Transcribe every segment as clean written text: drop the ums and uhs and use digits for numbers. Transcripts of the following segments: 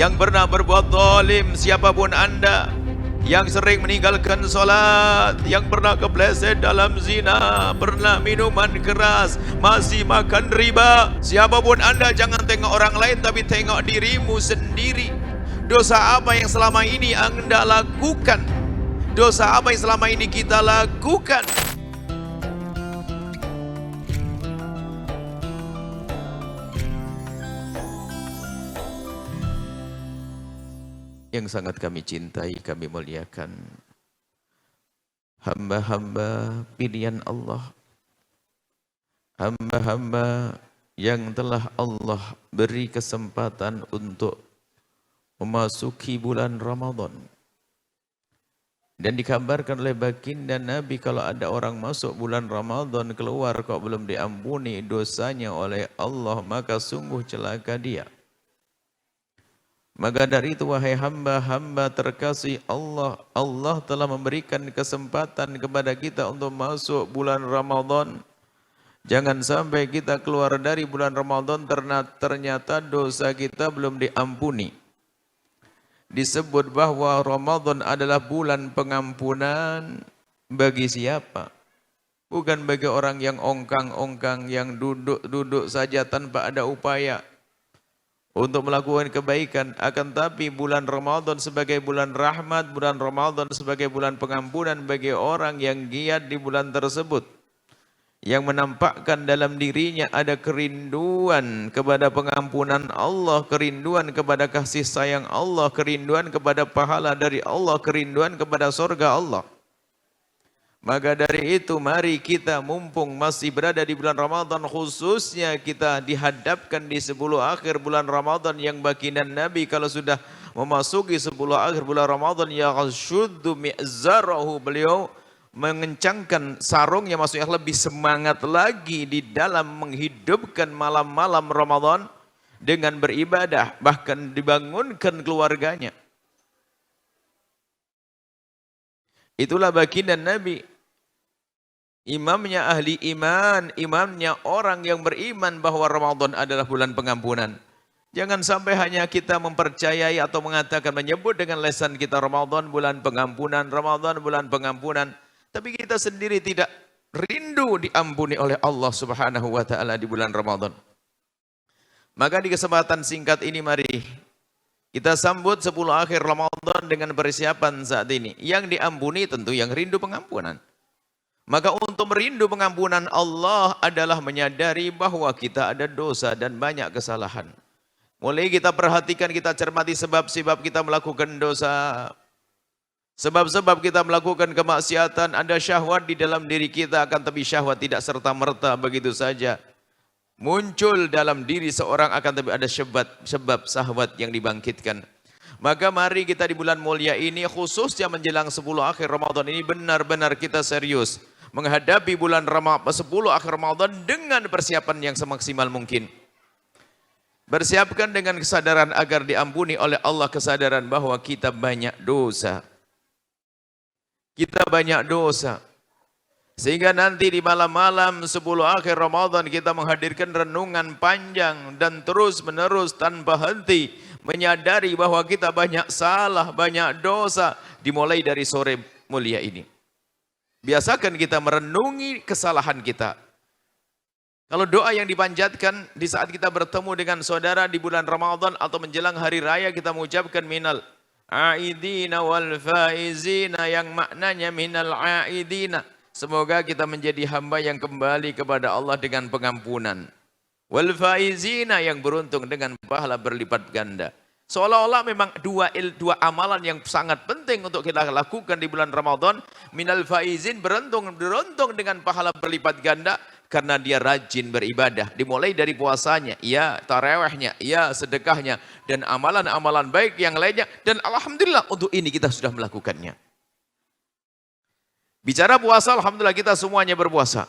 yang pernah berbuat zalim, siapapun Anda yang sering meninggalkan solat, yang pernah kepleset dalam zina, pernah minuman keras, masih makan riba, siapapun Anda, jangan tengok orang lain tapi tengok dirimu sendiri. Dosa apa yang selama ini Anda lakukan? Dosa apa yang selama ini kita lakukan? Yang sangat kami cintai, kami muliakan, hamba-hamba pilihan Allah, hamba-hamba yang telah Allah beri kesempatan untuk memasuki bulan Ramadan. Dan dikabarkan oleh baginda Nabi, kalau ada orang masuk bulan Ramadan keluar kok belum diampuni dosanya oleh Allah, maka sungguh celaka dia. Maka dari itu wahai hamba-hamba terkasih Allah, Allah telah memberikan kesempatan kepada kita untuk masuk bulan Ramadan. Jangan sampai kita keluar dari bulan Ramadan ternyata dosa kita belum diampuni. Disebut bahwa Ramadan adalah bulan pengampunan bagi siapa? Bukan bagi orang yang ongkang-ongkang, yang duduk-duduk saja tanpa ada upaya untuk melakukan kebaikan. Akan tapi bulan Ramadan sebagai bulan rahmat, bulan Ramadan sebagai bulan pengampunan bagi orang yang giat di bulan tersebut, yang menampakkan dalam dirinya ada kerinduan kepada pengampunan Allah, kerinduan kepada kasih sayang Allah, kerinduan kepada pahala dari Allah, kerinduan kepada surga Allah. Maka dari itu mari kita mumpung masih berada di bulan Ramadan, khususnya kita dihadapkan di 10 akhir bulan Ramadan yang baginda Nabi kalau sudah memasuki 10 akhir bulan Ramadan, ya syuddu mi'zarahu, beliau mengencangkan sarungnya, maksudnya lebih semangat lagi di dalam menghidupkan malam-malam Ramadan dengan beribadah, bahkan dibangunkan keluarganya. Itulah baginda Nabi, imamnya ahli iman, imamnya orang yang beriman bahwa Ramadan adalah bulan pengampunan. Jangan sampai hanya kita mempercayai atau mengatakan, menyebut dengan lisan kita Ramadan bulan pengampunan, Ramadan bulan pengampunan, tapi kita sendiri tidak rindu diampuni oleh Allah Subhanahu wa taala di bulan Ramadan. Maka di kesempatan singkat ini mari kita sambut 10 akhir Ramadan dengan persiapan saat ini. Yang diampuni tentu yang rindu pengampunan. Maka untuk merindu pengampunan Allah adalah menyadari bahwa kita ada dosa dan banyak kesalahan. Mulai kita perhatikan, kita cermati sebab-sebab kita melakukan dosa. Sebab-sebab kita melakukan kemaksiatan, ada syahwat di dalam diri kita, akan tapi syahwat tidak serta-merta begitu saja muncul dalam diri seorang, akan tapi ada sebab syahwat yang dibangkitkan. Maka mari kita di bulan mulia ini, khususnya menjelang 10 akhir Ramadan ini, benar-benar kita serius menghadapi bulan 10 akhir Ramadan dengan persiapan yang semaksimal mungkin. Bersiapkan dengan kesadaran agar diampuni oleh Allah, kesadaran bahwa kita banyak dosa. Kita banyak dosa. Sehingga nanti di malam-malam 10 akhir Ramadan kita menghadirkan renungan panjang dan terus-menerus tanpa henti, menyadari bahwa kita banyak salah, banyak dosa, dimulai dari sore mulia ini. Biasakan kita merenungi kesalahan kita. Kalau doa yang dipanjatkan di saat kita bertemu dengan saudara di bulan Ramadan atau menjelang hari raya, kita mengucapkan minal aidina wal faizina, yang maknanya minal aidina, semoga kita menjadi hamba yang kembali kepada Allah dengan pengampunan. Wal faizina, yang beruntung dengan pahala berlipat ganda. Seolah-olah memang dua amalan yang sangat penting untuk kita lakukan di bulan Ramadan. Minal faizin, beruntung dengan pahala berlipat ganda karena dia rajin beribadah. Dimulai dari puasanya, ya tarawihnya, ya sedekahnya, dan amalan-amalan baik yang lainnya. Dan alhamdulillah untuk ini kita sudah melakukannya. Bicara puasa, alhamdulillah kita semuanya berpuasa.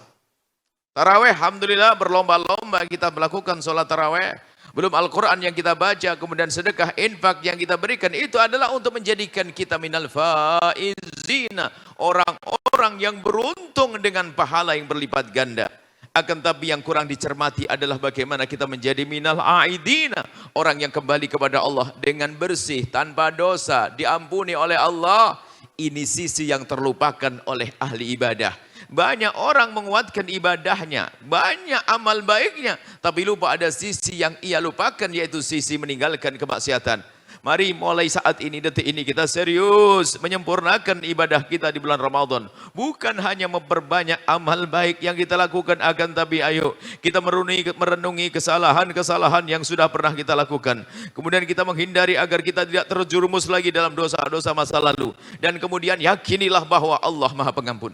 Tarawih, alhamdulillah berlomba-lomba kita melakukan sholat tarawih. Belum Al-Quran yang kita baca, kemudian sedekah, infak yang kita berikan, itu adalah untuk menjadikan kita minal faizina, orang-orang yang beruntung dengan pahala yang berlipat ganda. Akan tapi yang kurang dicermati adalah bagaimana kita menjadi minal aidina, orang yang kembali kepada Allah dengan bersih, tanpa dosa, diampuni oleh Allah. Ini sisi yang terlupakan oleh ahli ibadah. Banyak orang menguatkan ibadahnya, banyak amal baiknya, tapi lupa ada sisi yang ia lupakan, yaitu sisi meninggalkan kemaksiatan. Mari mulai saat ini, detik ini kita serius menyempurnakan ibadah kita di bulan Ramadan. Bukan hanya memperbanyak amal baik yang kita lakukan, akan tapi ayo kita merenungi kesalahan-kesalahan yang sudah pernah kita lakukan. Kemudian kita menghindari agar kita tidak terjerumus lagi dalam dosa-dosa masa lalu. Dan kemudian yakinilah bahwa Allah Maha Pengampun.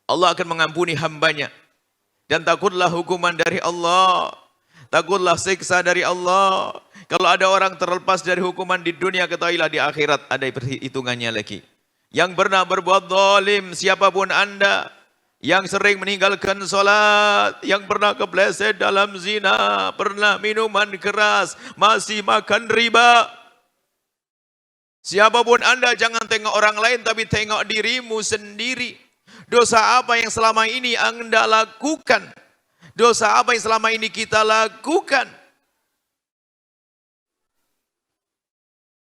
Allah akan mengampuni hambanya. Dan takutlah hukuman dari Allah. Takutlah siksa dari Allah. Kalau ada orang terlepas dari hukuman di dunia, ketahuilah di akhirat ada perhitungannya lagi. Yang pernah berbuat zalim, siapapun anda, yang sering meninggalkan sholat, yang pernah kepleset dalam zina, pernah minuman keras, masih makan riba. Siapapun anda, jangan tengok orang lain, tapi tengok dirimu sendiri. Dosa apa yang selama ini anda lakukan? Dosa apa yang selama ini kita lakukan?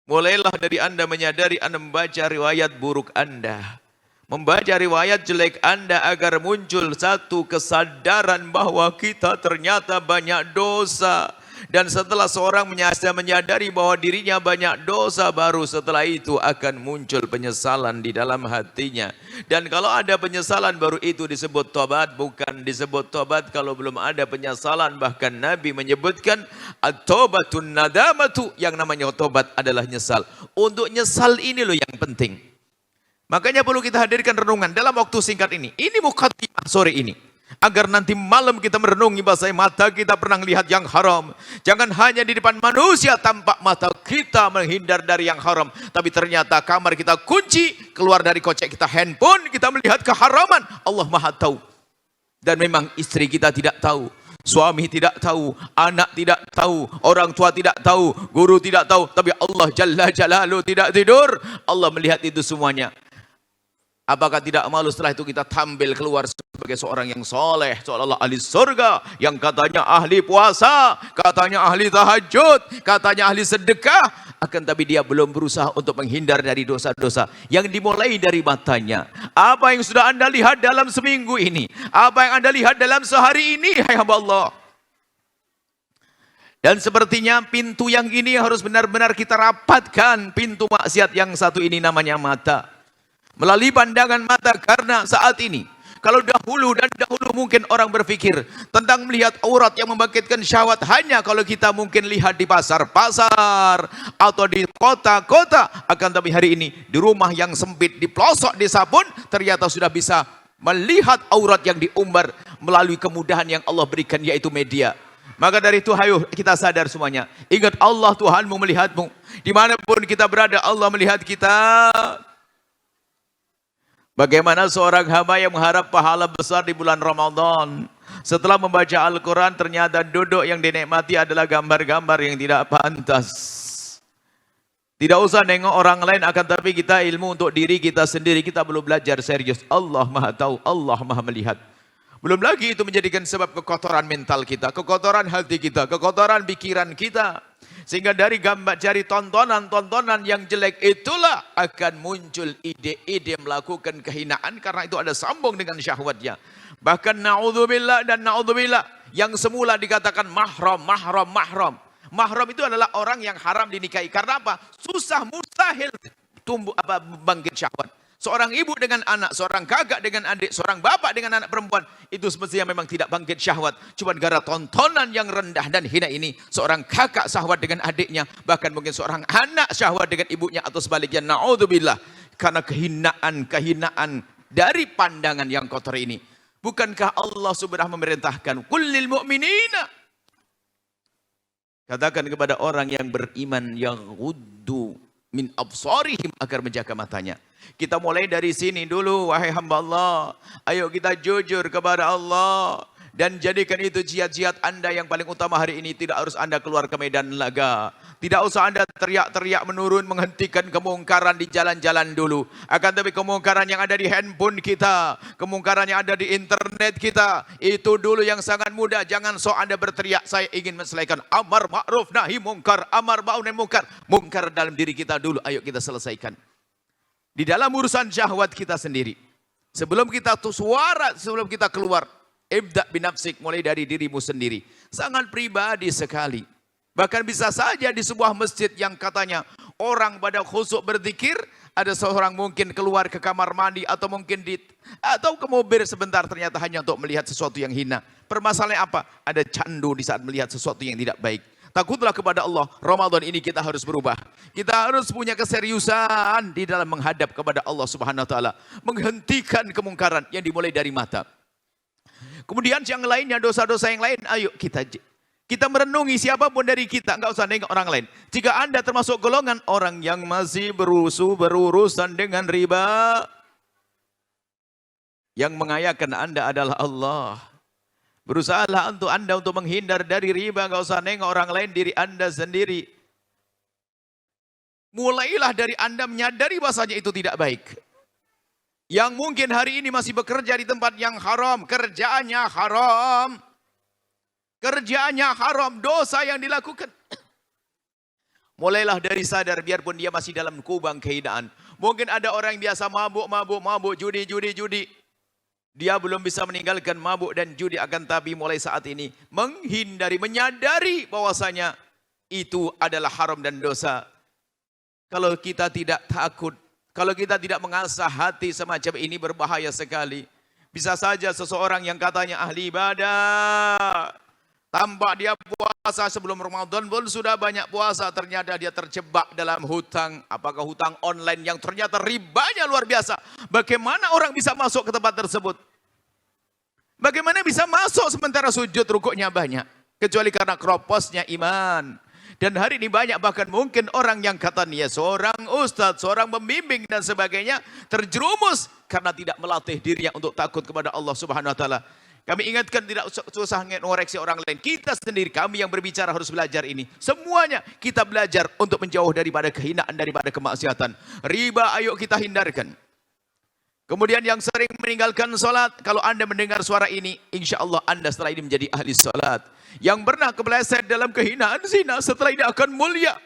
Mulailah dari anda menyadari anda membaca riwayat buruk anda. Membaca riwayat jelek anda agar muncul satu kesadaran bahwa kita ternyata banyak dosa. Dan setelah seorang menyadari bahwa dirinya banyak dosa, baru setelah itu akan muncul penyesalan di dalam hatinya. Dan kalau ada penyesalan, baru itu disebut tobat. Bukan disebut tobat kalau belum ada penyesalan. Bahkan Nabi menyebutkan at-taubatun nadamatu, yang namanya tobat adalah nyesal. Untuk nyesal ini loh yang penting. Makanya perlu kita hadirkan renungan dalam waktu singkat ini. Ini mukaddimah sore ini. Agar nanti malam kita merenungi bahwa mata kita pernah melihat yang haram. Jangan hanya di depan manusia tampak mata kita menghindar dari yang haram. Tapi ternyata kamar kita kunci, keluar dari kocek kita handphone, kita melihat keharaman. Allah Maha tahu. Dan memang istri kita tidak tahu. Suami tidak tahu, anak tidak tahu, orang tua tidak tahu, guru tidak tahu. Tapi Allah Jalla Jalaluhu tidak tidur. Allah melihat itu semuanya. Apakah tidak malu setelah itu kita tampil keluar sebagai seorang yang soleh, seolah-olah ahli surga, yang katanya ahli puasa, katanya ahli tahajud, katanya ahli sedekah, akan tapi dia belum berusaha untuk menghindar dari dosa-dosa yang dimulai dari matanya. Apa yang sudah anda lihat dalam seminggu ini? Apa yang anda lihat dalam sehari ini? Hai hamba Allah. Dan sepertinya pintu yang ini harus benar-benar kita rapatkan. Pintu maksiat yang satu ini namanya mata. Melalui pandangan mata, karena saat ini kalau dahulu mungkin orang berpikir tentang melihat aurat yang membangkitkan syahwat hanya kalau kita mungkin lihat di pasar-pasar atau di kota-kota. Akan tapi hari ini di rumah yang sempit, di pelosok desa pun ternyata sudah bisa melihat aurat yang diumbar melalui kemudahan yang Allah berikan, yaitu media. Maka dari itu ayo kita sadar semuanya. Ingat Allah Tuhanmu melihatmu. Dimanapun kita berada, Allah melihat kita. Bagaimana seorang hamba yang mengharap pahala besar di bulan Ramadan, setelah membaca Al-Quran ternyata duduk yang dinikmati adalah gambar-gambar yang tidak pantas. Tidak usah nengok orang lain, akan tapi kita ilmu untuk diri kita sendiri. Kita belum belajar serius. Allah Maha tahu, Allah Maha melihat. Belum lagi itu menjadikan sebab kekotoran mental kita, kekotoran hati kita, kekotoran pikiran kita. Sehingga dari tontonan-tontonan yang jelek itulah akan muncul ide-ide melakukan kehinaan, karena itu ada sambung dengan syahwatnya. Bahkan na'udzubillah dan na'udzubillah, yang semula dikatakan mahram. Mahram itu adalah orang yang haram dinikahi. Karena apa? Susah, mustahil bangkit syahwat. Seorang ibu dengan anak, seorang kakak dengan adik, seorang bapak dengan anak perempuan, itu semestinya memang tidak bangkit syahwat. Cuma gara tontonan yang rendah dan hina ini, seorang kakak syahwat dengan adiknya, bahkan mungkin seorang anak syahwat dengan ibunya, atau sebaliknya, na'udzubillah. Karena kehinaan dari pandangan yang kotor ini. Bukankah Allah sudah memerintahkan, kullil mu'minina, katakan kepada orang yang beriman, yang ghuddu min absarihim, agar menjaga matanya. Kita mulai dari sini dulu, wahai hamba Allah. Ayo kita jujur kepada Allah. Dan jadikan itu jihad-jihad Anda yang paling utama hari ini. Tidak harus Anda keluar ke medan laga. Tidak usah Anda teriak-teriak menurun menghentikan kemungkaran di jalan-jalan dulu. Akan tapi kemungkaran yang ada di handphone kita, kemungkaran yang ada di internet kita, itu dulu yang sangat mudah. Jangan sok Anda berteriak, saya ingin menselesaikan amar ma'ruf nahi mungkar, amar ma'ruf nahi mungkar. Mungkar dalam diri kita dulu, ayo kita selesaikan. Di dalam urusan syahwat kita sendiri. Sebelum kita tuh suara, sebelum kita keluar, ibda' binafsik, mulai dari dirimu sendiri. Sangat pribadi sekali. Bahkan bisa saja di sebuah masjid yang katanya orang pada khusyuk berzikir, ada seorang mungkin keluar ke kamar mandi atau mungkin atau ke mobil sebentar, ternyata hanya untuk melihat sesuatu yang hina. Permasalahan apa? Ada candu di saat melihat sesuatu yang tidak baik. Takutlah kepada Allah. Ramadan ini kita harus berubah. Kita harus punya keseriusan di dalam menghadap kepada Allah Subhanahu wa taala, menghentikan kemungkaran yang dimulai dari mata. Kemudian yang lainnya, dosa-dosa yang lain, ayo kita merenungi siapapun dari kita, enggak usah nengok orang lain. Jika Anda termasuk golongan orang yang masih berurusan dengan riba, yang mengayakan Anda adalah Allah. Berusahalah untuk Anda untuk menghindar dari riba, enggak usah nengok orang lain, diri Anda sendiri. Mulailah dari Anda menyadari bahasanya itu tidak baik. Yang mungkin hari ini masih bekerja di tempat yang haram, kerjaannya haram. Kerjaannya haram, dosa yang dilakukan. Mulailah dari sadar, biarpun dia masih dalam kubang kehinaan. Mungkin ada orang yang biasa mabuk, judi. Dia belum bisa meninggalkan mabuk dan judi, akan tapi mulai saat ini menghindari, menyadari bahwasanya itu adalah haram dan dosa. Kalau kita tidak takut, kalau kita tidak mengasah hati semacam ini, berbahaya sekali. Bisa saja seseorang yang katanya ahli ibadah, tampak dia puasa sebelum Ramadan pun sudah banyak puasa, ternyata dia terjebak dalam hutang. Apakah hutang online yang ternyata ribanya luar biasa. Bagaimana orang bisa masuk ke tempat tersebut? Bagaimana bisa masuk sementara sujud rukuknya banyak? Kecuali karena kroposnya iman. Dan hari ini banyak bahkan mungkin orang yang katanya seorang ustadz, seorang pembimbing dan sebagainya, terjerumus karena tidak melatih dirinya untuk takut kepada Allah Subhanahu wa taala. Kami ingatkan, tidak usah ngoreksi orang lain. Kita sendiri, kami yang berbicara harus belajar ini. Semuanya kita belajar untuk menjauh daripada kehinaan, daripada kemaksiatan. Riba ayo kita hindarkan. Kemudian yang sering meninggalkan sholat, kalau Anda mendengar suara ini, insya Allah Anda setelah ini menjadi ahli sholat. Yang pernah kepleset dalam kehinaan zina, setelah ini akan mulia.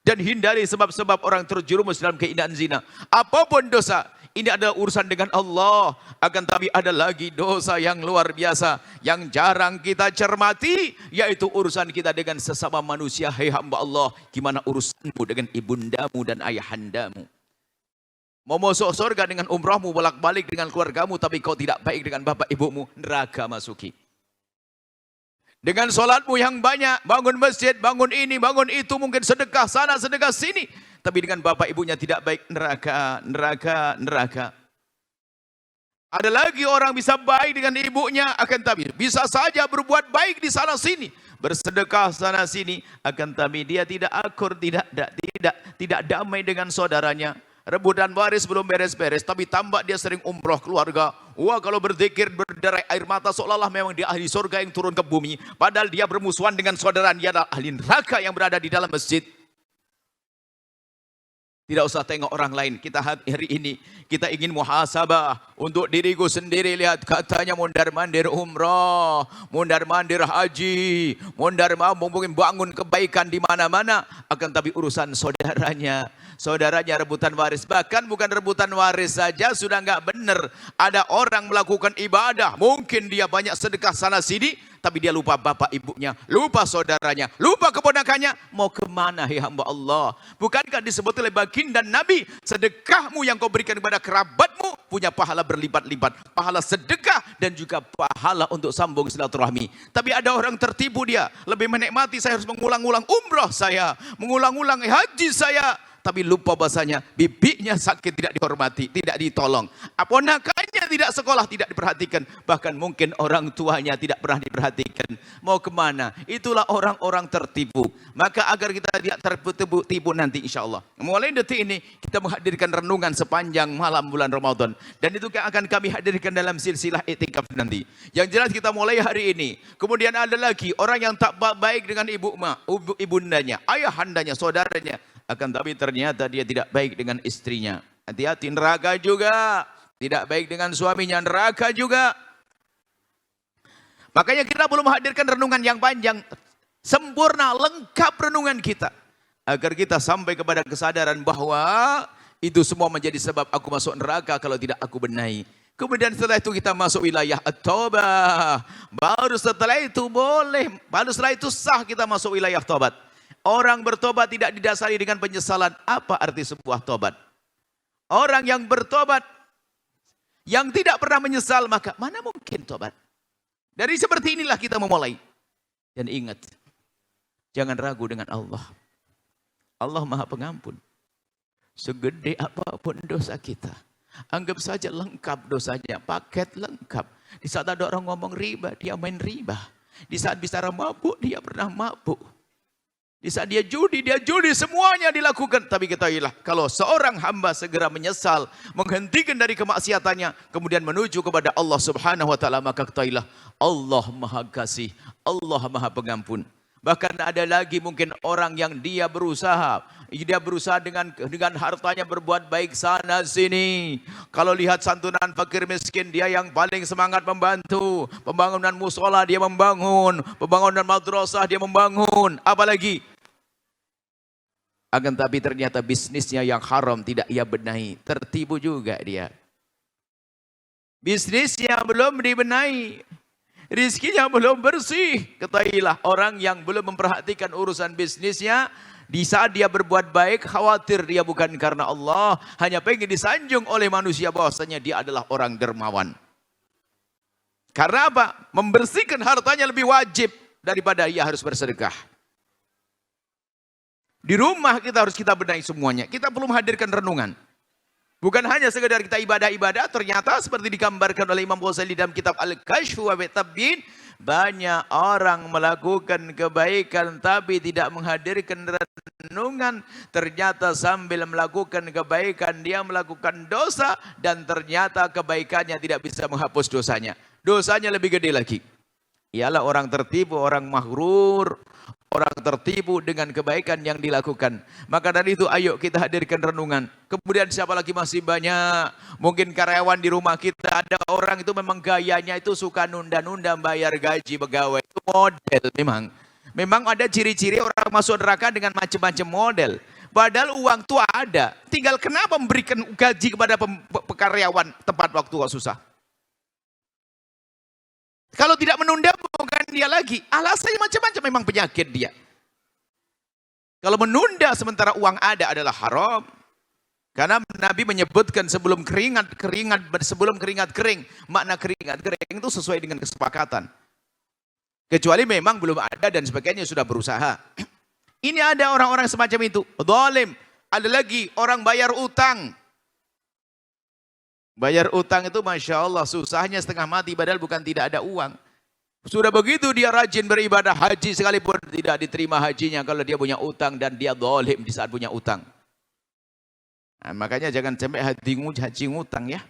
Dan hindari sebab-sebab orang terjerumus dalam kehinaan zina. Apapun dosa, ini adalah urusan dengan Allah. Akan tapi ada lagi dosa yang luar biasa, yang jarang kita cermati, yaitu urusan kita dengan sesama manusia. Hai hamba Allah, gimana urusanmu dengan ibundamu dan ayahandamu? Mau masuk surga dengan umrahmu, bolak-balik dengan keluargamu, tapi kau tidak baik dengan bapak ibumu, neraka masuki. Dengan sholatmu yang banyak, bangun masjid, bangun ini, bangun itu, mungkin sedekah sana, sedekah sini, tapi dengan bapak ibunya tidak baik, neraka. Ada lagi orang bisa baik dengan ibunya, akan tapi bisa saja berbuat baik di sana sini, bersedekah sana sini, akan tapi dia tidak akur, tidak damai dengan saudaranya. Rebutan waris belum beres-beres, tapi tampak dia sering umroh keluarga. Wah, kalau berzikir berderai air mata, seolah-olah memang dia ahli surga yang turun ke bumi. Padahal dia bermusuhan dengan saudaranya, dia adalah ahli neraka yang berada di dalam masjid. Tidak usah tengok orang lain. Kita hari ini, kita ingin muhasabah untuk diriku sendiri. Lihat katanya mondar-mandir umrah, mondar-mandir haji, mondar-mandir bangun kebaikan di mana-mana. Akan tapi urusan saudaranya rebutan waris. Bahkan bukan rebutan waris saja sudah enggak benar. Ada orang melakukan ibadah, mungkin dia banyak sedekah sana sini, tapi dia lupa bapak ibunya, lupa saudaranya, lupa keponakannya. Mau kemana ya hamba Allah? Bukankah disebut oleh baginda Nabi, sedekahmu yang kau berikan kepada kerabatmu punya pahala berlipat-lipat, pahala sedekah dan juga pahala untuk sambung silaturahmi. Tapi ada orang tertipu, dia lebih menikmati, saya harus mengulang-ulang umrah saya, mengulang-ulang haji saya, tapi lupa bahasanya bibinya sakit, tidak dihormati, tidak ditolong, ponakannya tidak sekolah tidak diperhatikan. Bahkan mungkin orang tuanya tidak pernah diperhatikan. Mau kemana? Itulah orang-orang tertipu. Maka agar kita tidak tertipu nanti insya Allah. Mulai detik ini kita menghadirkan renungan sepanjang malam bulan Ramadan. Dan itu akan kami hadirkan dalam silsilah i'tikaf nanti. Yang jelas kita mulai hari ini. Kemudian ada lagi orang yang tak baik dengan ibundanya, ayahandanya, saudaranya. Akan tapi ternyata dia tidak baik dengan istrinya. Hati-hati, neraka juga. Tidak baik dengan suaminya, neraka juga. Makanya kita belum menghadirkan renungan yang panjang. Sempurna, lengkap renungan kita. Agar kita sampai kepada kesadaran bahwa itu semua menjadi sebab aku masuk neraka kalau tidak aku benahi. Kemudian setelah itu kita masuk wilayah at-taubah. Baru setelah itu boleh, baru setelah itu sah kita masuk wilayah taubat. Orang bertobat tidak didasari dengan penyesalan. Apa arti sebuah tobat? Orang yang bertobat, yang tidak pernah menyesal, maka mana mungkin tobat? Dari seperti inilah kita memulai. Dan ingat, jangan ragu dengan Allah. Allah Maha Pengampun. Segede apapun dosa kita, anggap saja lengkap dosanya, paket lengkap. Di saat ada orang ngomong riba, dia main riba. Di saat bicara mabuk, dia pernah mabuk. Di saat dia judi, semuanya dilakukan. Tapi ketahuilah, kalau seorang hamba segera menyesal, menghentikan dari kemaksiatannya, kemudian menuju kepada Allah Subhanahu wa taala, maka ketahuilah Allah Maha Kasih, Allah Maha Pengampun. Bahkan ada lagi mungkin orang yang dia berusaha dengan hartanya berbuat baik sana sini. Kalau lihat santunan fakir miskin, dia yang paling semangat membantu. Pembangunan musola dia membangun, pembangunan madrasah dia membangun, apalagi. Akan tapi ternyata bisnisnya yang haram tidak ia benahi, tertipu juga dia. Bisnisnya belum dibenahi, rizkinya belum bersih. Ketahuilah orang yang belum memperhatikan urusan bisnisnya, di saat dia berbuat baik, khawatir dia bukan karena Allah, hanya pengen disanjung oleh manusia bahwasanya dia adalah orang dermawan. Karena apa? Membersihkan hartanya lebih wajib daripada ia harus bersedekah. Di rumah kita harus benahi semuanya. Kita perlu menghadirkan renungan. Bukan hanya sekedar kita ibadah-ibadah, ternyata seperti digambarkan oleh Imam Ghazali dalam kitab Al-Kashf wa Tabbin, banyak orang melakukan kebaikan tapi tidak menghadirkan renungan. Ternyata sambil melakukan kebaikan dia melakukan dosa, dan ternyata kebaikannya tidak bisa menghapus dosanya. Dosanya lebih gede lagi. Ialah orang tertipu, orang maghrur, orang tertipu dengan kebaikan yang dilakukan. Maka dari itu ayo kita hadirkan renungan. Kemudian siapa lagi masih banyak. Mungkin karyawan di rumah kita, ada orang itu memang gayanya itu suka nunda-nunda bayar gaji pegawai. Itu model memang. Memang ada ciri-ciri orang masuk neraka dengan macam-macam model. Padahal uang itu ada. Tinggal kenapa memberikan gaji kepada karyawan tepat waktu kok susah. Kalau tidak menunda bukan dia lagi. Alasannya macam-macam, memang penyakit dia. Kalau menunda sementara uang ada adalah haram. Karena Nabi menyebutkan sebelum keringat kering. Makna keringat kering itu sesuai dengan kesepakatan. Kecuali memang belum ada dan sebagainya sudah berusaha. Ini ada orang-orang semacam itu. Zalim. Ada lagi orang bayar utang. Bayar utang itu Masya Allah susahnya setengah mati, padahal bukan tidak ada uang. Sudah begitu dia rajin beribadah haji sekalipun tidak diterima hajinya kalau dia punya utang, dan dia zalim di saat punya utang. Nah, makanya jangan sampai haji ngutang ya.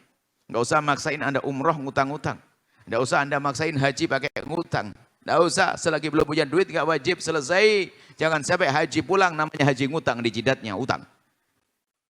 Nggak usah maksain Anda umroh ngutang-ngutang. Nggak usah Anda maksain haji pakai ngutang. Nggak usah, selagi belum punya duit nggak wajib, selesai. Jangan sampai haji pulang namanya haji ngutang, di jidatnya utang.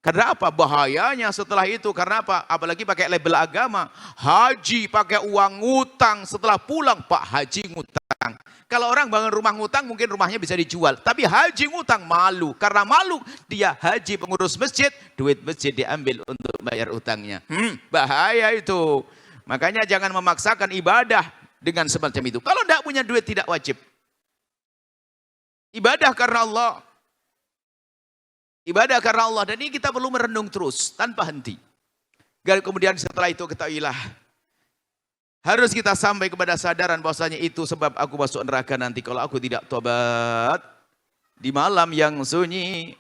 Karena apa? Bahayanya setelah itu. Karena apa? Apalagi pakai label agama. Haji pakai uang ngutang, setelah pulang Pak Haji ngutang. Kalau orang bangun rumah ngutang mungkin rumahnya bisa dijual. Tapi haji ngutang malu. Karena malu dia haji pengurus masjid, duit masjid diambil untuk bayar utangnya. Bahaya itu. Makanya jangan memaksakan ibadah dengan semacam itu. Kalau tidak punya duit tidak wajib. Ibadah karena Allah. Ibadah karena Allah, dan ini kita perlu merenung terus tanpa henti. Kemudian setelah itu ketahuilah, harus kita sampai kepada sadaran bahwasanya itu sebab aku masuk neraka nanti kalau aku tidak tobat. Di malam yang sunyi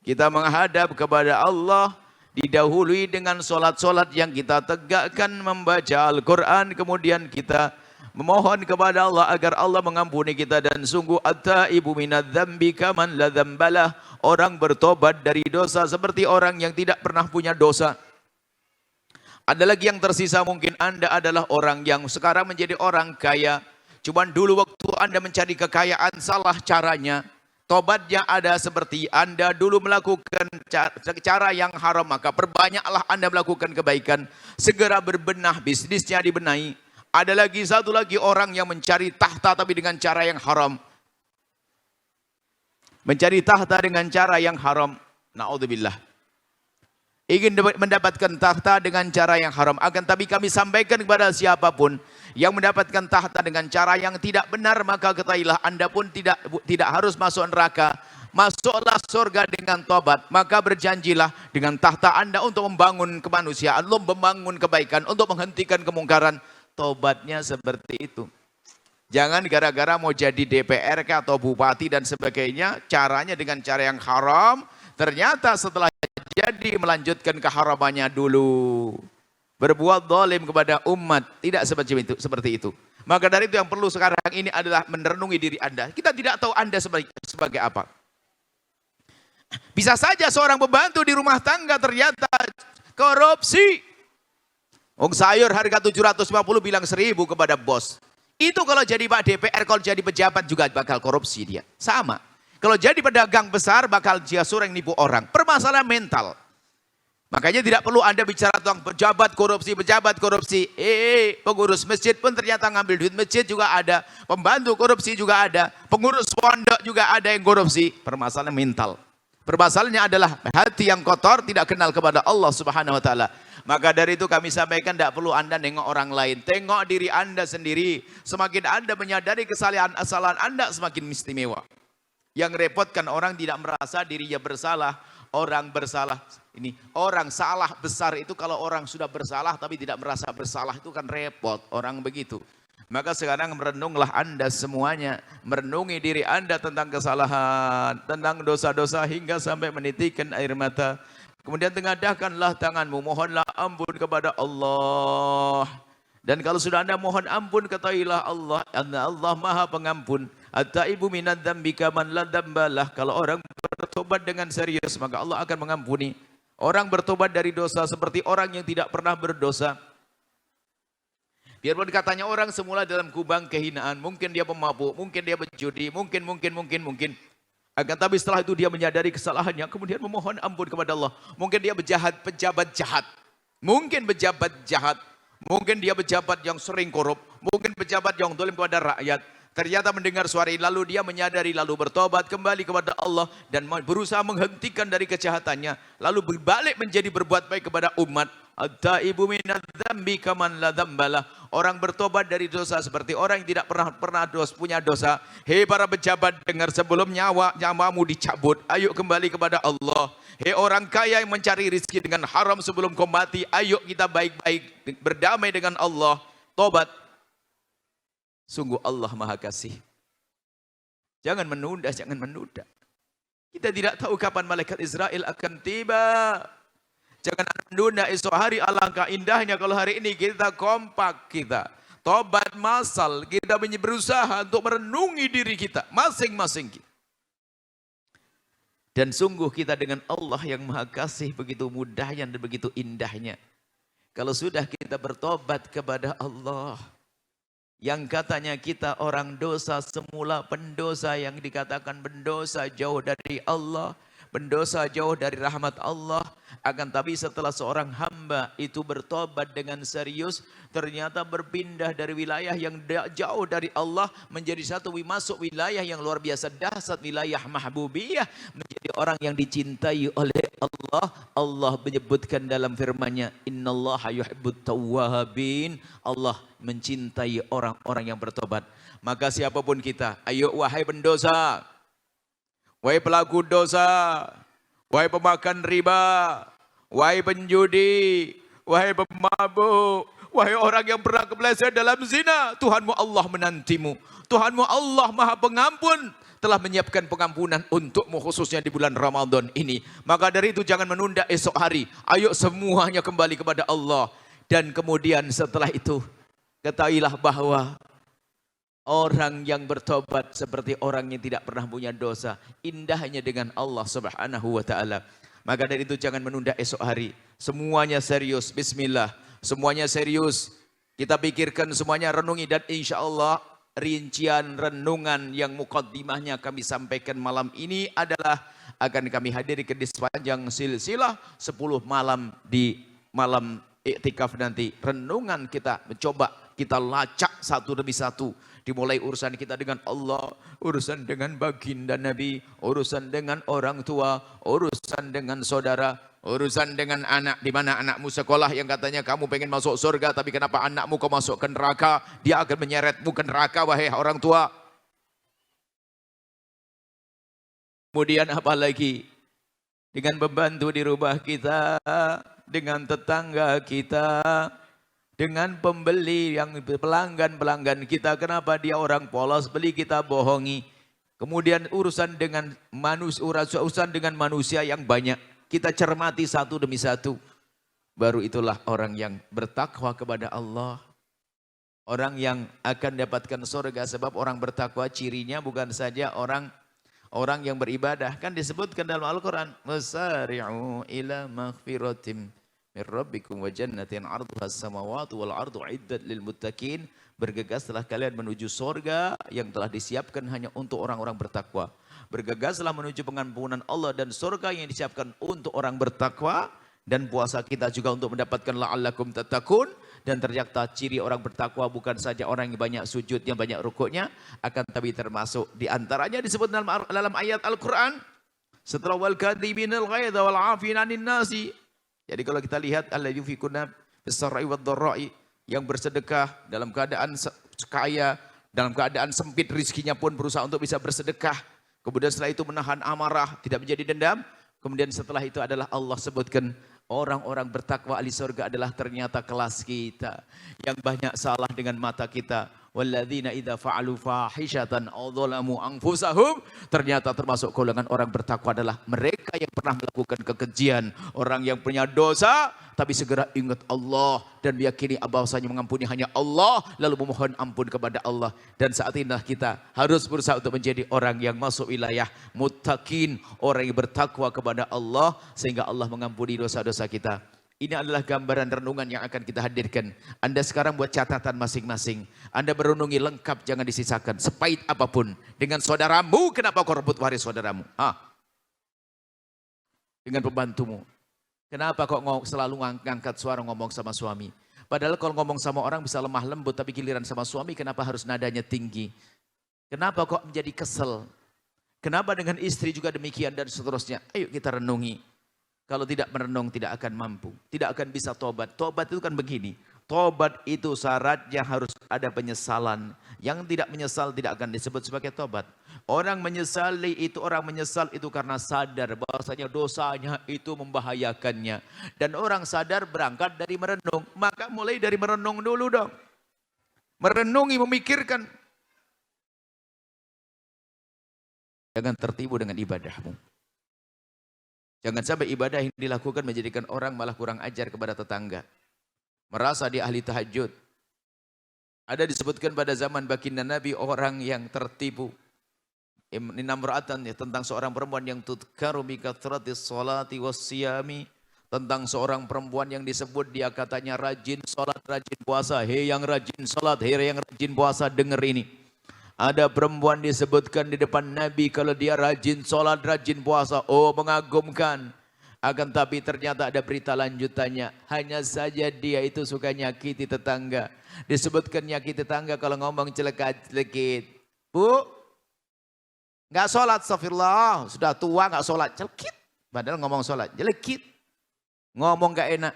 kita menghadap kepada Allah, Didahului dengan solat-solat yang kita tegakkan, membaca Al-Quran, kemudian kita memohon kepada Allah agar Allah mengampuni kita. Dan sungguh at-taibu minadz-dzambi kaman la dzambalah. Orang bertobat dari dosa seperti orang yang tidak pernah punya dosa. Ada lagi yang tersisa, mungkin Anda adalah orang yang sekarang menjadi orang kaya. Cuman dulu waktu Anda mencari kekayaan salah caranya. Tobatnya ada seperti Anda dulu melakukan cara yang haram, maka perbanyaklah Anda melakukan kebaikan. Segera berbenah, bisnisnya dibenahi. Ada lagi satu lagi orang yang mencari tahta tapi dengan cara yang haram. Mencari tahta dengan cara yang haram. Na'udzubillah. Ingin mendapatkan tahta dengan cara yang haram. Akan tapi kami sampaikan kepada siapapun yang mendapatkan tahta dengan cara yang tidak benar, maka ketahuilah Anda pun tidak harus masuk neraka. Masuklah surga dengan tobat. Maka berjanjilah dengan tahta Anda untuk membangun kemanusiaan, untuk membangun kebaikan, untuk menghentikan kemungkaran. Tobatnya seperti itu. Jangan gara-gara mau jadi DPR atau bupati dan sebagainya, caranya dengan cara yang haram. Ternyata setelah jadi melanjutkan keharamannya dulu. Berbuat zalim kepada umat. Tidak seperti itu. Maka dari itu yang perlu sekarang ini adalah merenungi diri Anda. Kita tidak tahu Anda sebagai apa. Bisa saja seorang pembantu di rumah tangga ternyata korupsi. Sayur harga 750 bilang 1000 kepada bos. Itu kalau jadi Pak DPR, kalau jadi pejabat juga bakal korupsi dia. Sama. Kalau jadi pedagang besar bakal dia sureng nipu orang. Permasalahan mental. Makanya tidak perlu Anda bicara tentang pejabat korupsi. Pengurus masjid pun ternyata ngambil duit masjid juga ada. Pembantu korupsi juga ada. Pengurus pondok juga ada yang korupsi. Permasalahan mental. Permasalahannya adalah hati yang kotor, tidak kenal kepada Allah Subhanahu wa taala. Maka dari itu kami sampaikan, tidak perlu Anda nengok orang lain. Tengok diri Anda sendiri. Semakin Anda menyadari kesalahan Anda, semakin istimewa. Yang repotkan orang tidak merasa dirinya bersalah, orang bersalah. Ini orang salah besar itu kalau orang sudah bersalah tapi tidak merasa bersalah, itu kan repot orang begitu. Maka sekarang merenunglah Anda semuanya, merenungi diri Anda tentang kesalahan, tentang dosa-dosa hingga sampai menitikkan air mata. Kemudian tengadahkanlah tanganmu, mohonlah ampun kepada Allah. Dan kalau sudah Anda mohon ampun, ketahuilah Allah Maha Pengampun. At-taibu minadz-dzambi kaman la dzambalah. Kalau orang bertobat dengan serius, maka Allah akan mengampuni. Orang bertobat dari dosa seperti orang yang tidak pernah berdosa. Biarpun katanya orang semula dalam kubang kehinaan, mungkin dia pemabuk, mungkin dia berjudi, mungkin. Akan tapi setelah itu dia menyadari kesalahannya, kemudian memohon ampun kepada Allah. Mungkin dia pejabat jahat. Mungkin pejabat jahat. Mungkin dia pejabat yang sering korup. Mungkin pejabat yang zalim kepada rakyat. Ternyata mendengar suara ini, lalu dia menyadari, lalu bertobat kembali kepada Allah dan berusaha menghentikan dari kejahatannya, lalu berbalik menjadi berbuat baik kepada umat. At-taibu minadz-dzambi kaman la dzambalah. Orang bertobat dari dosa seperti orang yang tidak pernah punya dosa. Hei para pejabat, dengar, sebelum nyawamu dicabut, ayo kembali kepada Allah. Hei orang kaya yang mencari rezeki dengan haram sebelum kau mati, ayo kita baik-baik berdamai dengan Allah. Tobat. Sungguh Allah Maha Kasih. Jangan menunda. Kita tidak tahu kapan malaikat Israel akan tiba. Jangan menunda esok hari. Alangkah indahnya kalau hari ini kita kompak, kita tobat massal, kita berusaha untuk merenungi diri kita masing-masing. Dan sungguh kita dengan Allah yang Maha Kasih begitu mudahnya dan begitu indahnya. Kalau sudah kita bertobat kepada Allah, yang katanya kita orang dosa semula, pendosa, yang dikatakan pendosa jauh dari Allah, pendosa jauh dari rahmat Allah. Akan tapi setelah seorang hamba itu bertobat dengan serius, ternyata berpindah dari wilayah yang jauh dari Allah menjadi masuk wilayah yang luar biasa dahsyat, wilayah mahbubiyah, menjadi orang yang dicintai oleh Allah. Allah menyebutkan dalam firman-Nya, innallaha yuhibbut tawwabin. Allah mencintai orang-orang yang bertobat. Maka siapapun kita, ayo wahai pendosa, wahai pelaku dosa, wahai pemakan riba, wahai penjudi, wahai pemabuk, wahai orang yang pernah kepleset dalam zina, Tuhanmu Allah menantimu. Tuhanmu Allah Maha Pengampun. telah menyiapkan pengampunan untukmu khususnya di bulan Ramadan ini. Maka dari itu jangan menunda esok hari. Ayo semuanya kembali kepada Allah. Dan kemudian setelah itu ketahuilah bahwa orang yang bertobat seperti orang yang tidak pernah punya dosa. Indahnya dengan Allah subhanahu wa ta'ala. Maka dari itu jangan menunda esok hari. Semuanya serius. Bismillah. Semuanya serius. Kita pikirkan semuanya, renungi. Dan insya Allah rincian renungan yang mukaddimahnya kami sampaikan malam ini adalah akan kami hadiri di sepanjang silsilah 10 malam di malam iktikaf nanti. Renungan kita mencoba kita lacak satu demi satu. Dimulai urusan kita dengan Allah, urusan dengan baginda Nabi, urusan dengan orang tua, urusan dengan saudara, urusan dengan anak. Di mana anakmu sekolah yang katanya kamu pengen masuk surga, tapi kenapa anakmu kau masuk ke neraka? Dia akan menyeretmu ke neraka, wahai orang tua. Kemudian apa lagi? Dengan pembantu di rumah kita, dengan tetangga kita, dengan pembeli yang pelanggan kita, kenapa dia orang polos, beli kita bohongi. Kemudian urusan dengan manusia yang banyak, kita cermati satu demi satu. Baru itulah orang yang bertakwa kepada Allah. Orang yang akan dapatkan surga, sebab orang bertakwa cirinya bukan saja orang yang beribadah. Kan disebutkan dalam Al-Quran, "Wasari'u ila maghfiratim min rabbikum wa jannatin 'arduha as-samawati wal ardu 'iddat lil muttaqin." Bergegaslah kalian menuju surga yang telah disiapkan hanya untuk orang-orang bertakwa. Bergegaslah menuju pengampunan Allah dan surga yang disiapkan untuk orang bertakwa. Dan puasa kita juga untuk mendapatkan la'allakum tattaqun. Dan ternyata ciri orang bertakwa bukan saja orang yang banyak sujudnya, banyak rukuknya, akan tapi termasuk di antaranya disebut dalam ayat Al-Quran, setelah wal kadhibinal ghaidha wal 'afina 'anil nasi. Jadi kalau kita lihat allazi yunfiquna bis-sarra'i wad-dharra'i, yang bersedekah dalam keadaan kaya, dalam keadaan sempit rizkinya pun berusaha untuk bisa bersedekah. Kemudian setelah itu menahan amarah, tidak menjadi dendam. Kemudian setelah itu adalah Allah sebutkan orang-orang bertakwa ahli surga adalah ternyata kelas kita yang banyak salah dengan mata kita. Walladzina idza fa'alu fahishatan aw dzalamu anfusahum, ternyata termasuk golongan orang bertakwa adalah mereka yang pernah melakukan kekejian, orang yang punya dosa tapi segera ingat Allah dan meyakini bahwasanya mengampuni hanya Allah, lalu memohon ampun kepada Allah. Dan saat inilah kita harus berusaha untuk menjadi orang yang masuk wilayah muttaqin, orang yang bertakwa kepada Allah sehingga Allah mengampuni dosa-dosa kita. Ini adalah gambaran renungan yang akan kita hadirkan. Anda sekarang buat catatan masing-masing. Anda merenungi lengkap, jangan disisakan. Sepahit apapun. Dengan saudaramu, kenapa kau rebut waris saudaramu? Dengan pembantumu. Kenapa kok selalu ngangkat suara ngomong sama suami? Padahal kalau ngomong sama orang bisa lemah lembut, tapi giliran sama suami kenapa harus nadanya tinggi? Kenapa kok menjadi kesel? Kenapa dengan istri juga demikian dan seterusnya? Ayo kita renungi. Kalau tidak merenung tidak akan mampu, tidak akan bisa tobat. Tobat itu kan begini, tobat itu syaratnya harus ada penyesalan. Yang tidak menyesal tidak akan disebut sebagai tobat. Orang menyesal itu karena sadar bahwasanya dosanya itu membahayakannya. Dan orang sadar berangkat dari merenung, maka mulai dari merenung dulu dong. Merenungi, memikirkan. Jangan tertipu dengan ibadahmu. Jangan sampai ibadah yang dilakukan menjadikan orang malah kurang ajar kepada tetangga. Merasa dia ahli tahajud. Ada disebutkan pada zaman baginda Nabi orang yang tertipu. Namra'atan, tentang seorang perempuan yang tudkaru bi kathratis sholati wassiyami. Tentang seorang perempuan yang disebut dia katanya rajin sholat, rajin puasa. Hei yang rajin sholat, hei yang rajin puasa, dengar ini. Ada perempuan disebutkan di depan Nabi kalau dia rajin sholat, rajin puasa. Oh, mengagumkan. Akan tapi ternyata ada berita lanjutannya. Hanya saja dia itu suka nyakiti tetangga. Disebutkan nyakiti tetangga kalau ngomong celekit. Bu, nggak sholat, astagfirullah. Sudah tua nggak sholat, celekit. Padahal ngomong sholat, jelekit. Ngomong nggak enak,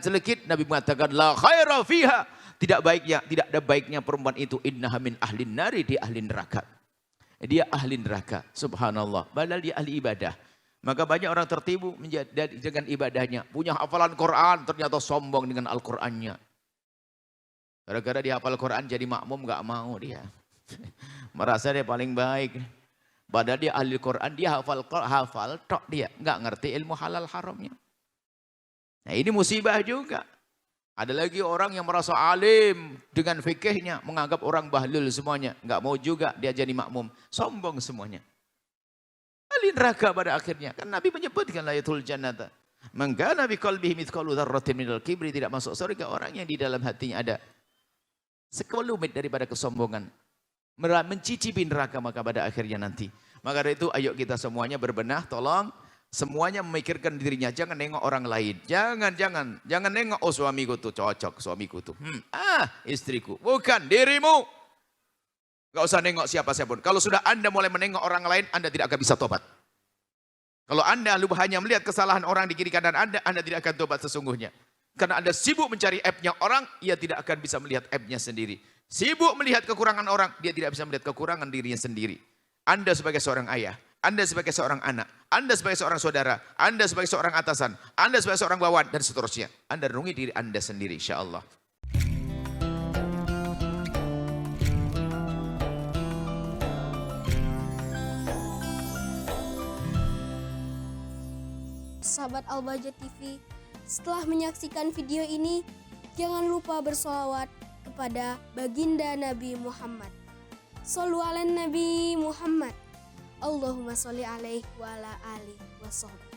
celekit. Nabi mengatakan, la khaira fiha. Tidak ada baiknya perempuan itu, innaha min ahlin nari, dia ahli neraka. Dia ahli neraka, subhanallah. Padahal dia ahli ibadah. Maka banyak orang tertipu dengan ibadahnya. Punya hafalan Quran, ternyata sombong dengan Al-Qurannya. Gara-gara dia hafal Quran jadi makmum, gak mau dia. Merasa dia paling baik. Padahal dia ahli Quran, dia hafal tok dia. Nggak ngerti ilmu halal haramnya. Nah ini musibah juga. Ada lagi orang yang merasa alim dengan fikihnya, menganggap orang bahlul semuanya. Nggak mau juga dia jadi makmum. Sombong semuanya. Ahli neraka pada akhirnya. Kan Nabi menyebutkan layatul jannata. Mengkana bi qalbihi mithqalu dzarratin minal kibri, tidak masuk surga orang yang di dalam hatinya ada sekelumit daripada kesombongan. Mencicipi neraka maka pada akhirnya nanti. Maka dari itu ayo kita semuanya berbenah, tolong semuanya memikirkan dirinya, jangan nengok orang lain. Jangan nengok, oh suamiku tuh cocok, suamiku tuh. Istriku, bukan dirimu. Gak usah nengok siapa-siapapun. Kalau sudah Anda mulai menengok orang lain, Anda tidak akan bisa tobat. Kalau Anda hanya melihat kesalahan orang di kiri kanan Anda tidak akan tobat sesungguhnya. Karena Anda sibuk mencari aibnya orang, ia tidak akan bisa melihat aibnya sendiri. Sibuk melihat kekurangan orang, dia tidak bisa melihat kekurangan dirinya sendiri. Anda sebagai seorang ayah, Anda sebagai seorang anak, Anda sebagai seorang saudara, Anda sebagai seorang atasan, Anda sebagai seorang bawahan, dan seterusnya. Anda renungi diri Anda sendiri, insyaAllah. Sahabat Al-Bahjah TV, setelah menyaksikan video ini, jangan lupa bersolawat kepada baginda Nabi Muhammad. Shollu ala Nabi Muhammad. Allahumma sholli alaihi wa ala alihi wa sahbihi.